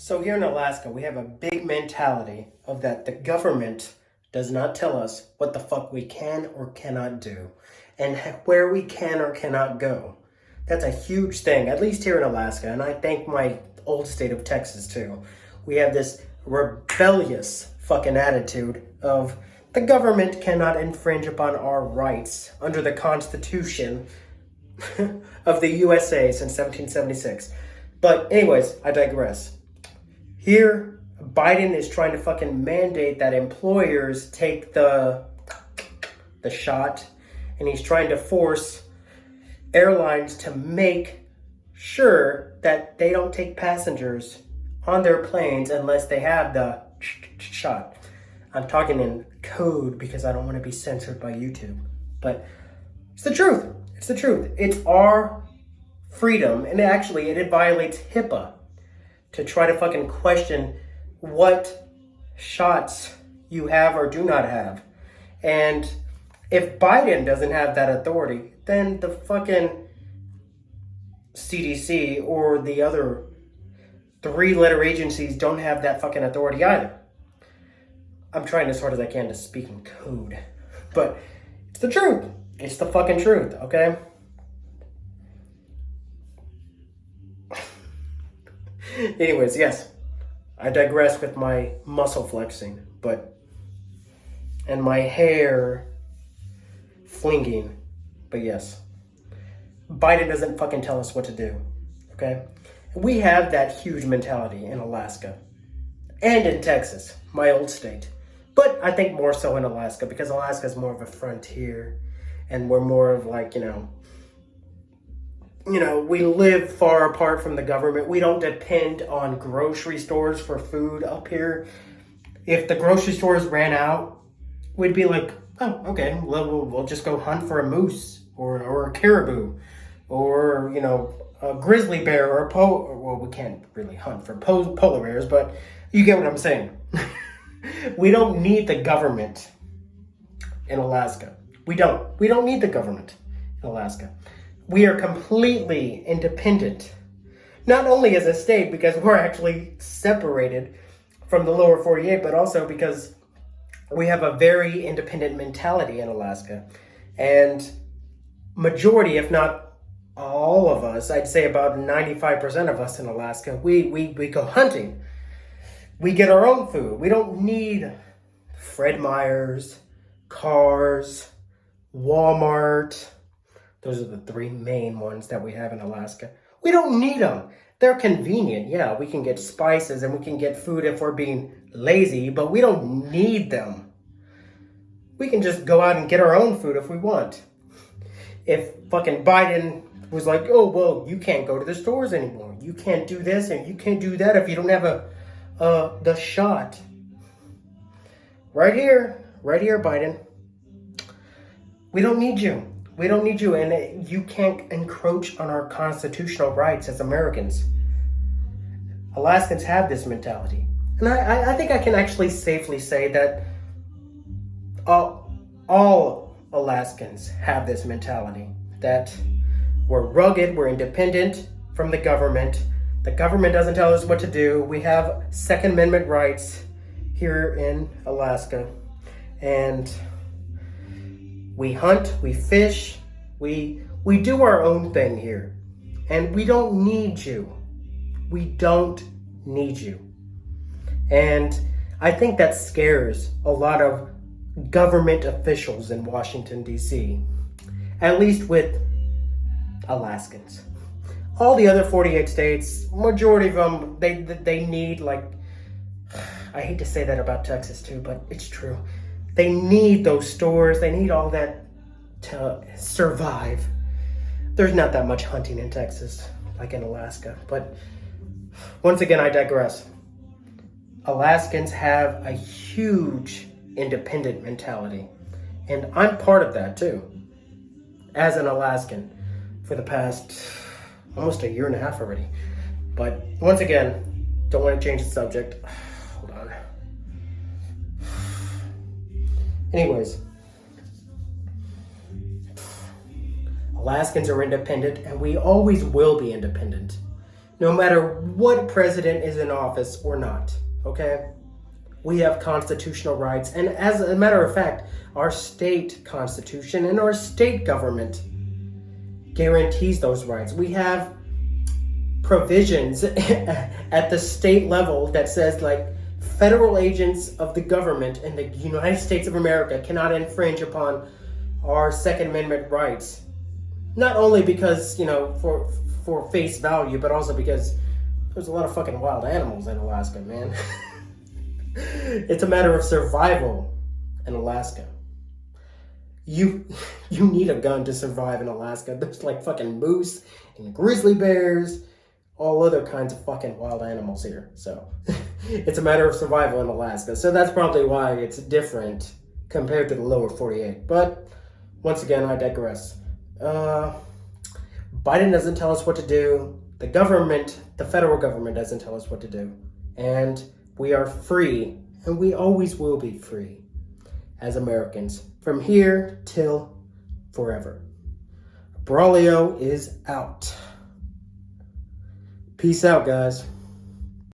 So here in Alaska, we have a big mentality of that the government does not tell us what the fuck we can or cannot do and where we can or cannot go. That's a huge thing, at least here in Alaska, and I thank my old state of Texas too. We have this rebellious fucking attitude of the government cannot infringe upon our rights under the Constitution of the USA since 1776. But anyways, I digress. Here, Biden is trying to fucking mandate that employers take the shot, and he's trying to force airlines to make sure that they don't take passengers on their planes unless they have the shot. I'm talking in code because I don't want to be censored by YouTube. But it's the truth. It's the truth. It's our freedom, and it violates HIPAA to try to fucking question what shots you have or do not have. And if Biden doesn't have that authority, then the fucking CDC or the other three-letter agencies don't have that fucking authority either. I'm trying as hard as I can to speak in code. But it's the truth. It's the fucking truth, okay? Anyways, yes, I digress with my muscle flexing, and my hair flinging, but yes, Biden doesn't fucking tell us what to do, okay? We have that huge mentality in Alaska and in Texas, my old state, but I think more so in Alaska because Alaska is more of a frontier and we're more of like, we live far apart from the government. We don't depend on grocery stores for food up here. If the grocery stores ran out, we'd be like, oh, okay, well, we'll just go hunt for a moose or a caribou or, a grizzly bear or well, we can't really hunt for polar bears, but you get what I'm saying. We don't need the government in Alaska. We don't need the government in Alaska. We are completely independent, not only as a state because we're actually separated from the lower 48, but also because we have a very independent mentality in Alaska. And majority, if not all of us, I'd say about 95% of us in Alaska, we go hunting. We get our own food. We don't need Fred Meyer's, Cars, Walmart. Those are the three main ones that we have in Alaska. We don't need them. They're convenient. Yeah, we can get spices and we can get food if we're being lazy, but we don't need them. We can just go out and get our own food if we want. If fucking Biden was like, oh, well, you can't go to the stores anymore. You can't do this and you can't do that if you don't have the shot. Right here, Biden. We don't need you. We don't need you, and you can't encroach on our constitutional rights as Americans. Alaskans have this mentality. And I think I can actually safely say that all Alaskans have this mentality, that we're rugged, we're independent from the government. The government doesn't tell us what to do. We have Second Amendment rights here in Alaska. And we hunt, we fish, we do our own thing here. And we don't need you. We don't need you. And I think that scares a lot of government officials in Washington, D.C., at least with Alaskans. All the other 48 states, majority of them, they need, I hate to say that about Texas too, but it's true. They need those stores. They need all that to survive. There's not that much hunting in Texas, like in Alaska. But once again, I digress. Alaskans have a huge independent mentality. And I'm part of that too, as an Alaskan, for the past almost a year and a half already. But once again, don't want to change the subject. Hold on. Anyways, Alaskans are independent and we always will be independent. no matter what president is in office or not, okay? We have constitutional rights. And as a matter of fact, our state constitution and our state government guarantees those rights. We have provisions at the state level that says, like, federal agents of the government in the United States of America cannot infringe upon our Second Amendment rights. Not only because, for face value, but also because there's a lot of fucking wild animals in Alaska, man. It's a matter of survival in Alaska. You need a gun to survive in Alaska. There's like fucking moose and grizzly bears, all other kinds of fucking wild animals here. So it's a matter of survival in Alaska. So that's probably why it's different compared to the lower 48. But once again, I digress. Biden doesn't tell us what to do. The government, the federal government doesn't tell us what to do. And we are free, and we always will be free as Americans from here till forever. Braulio is out. Peace out, guys.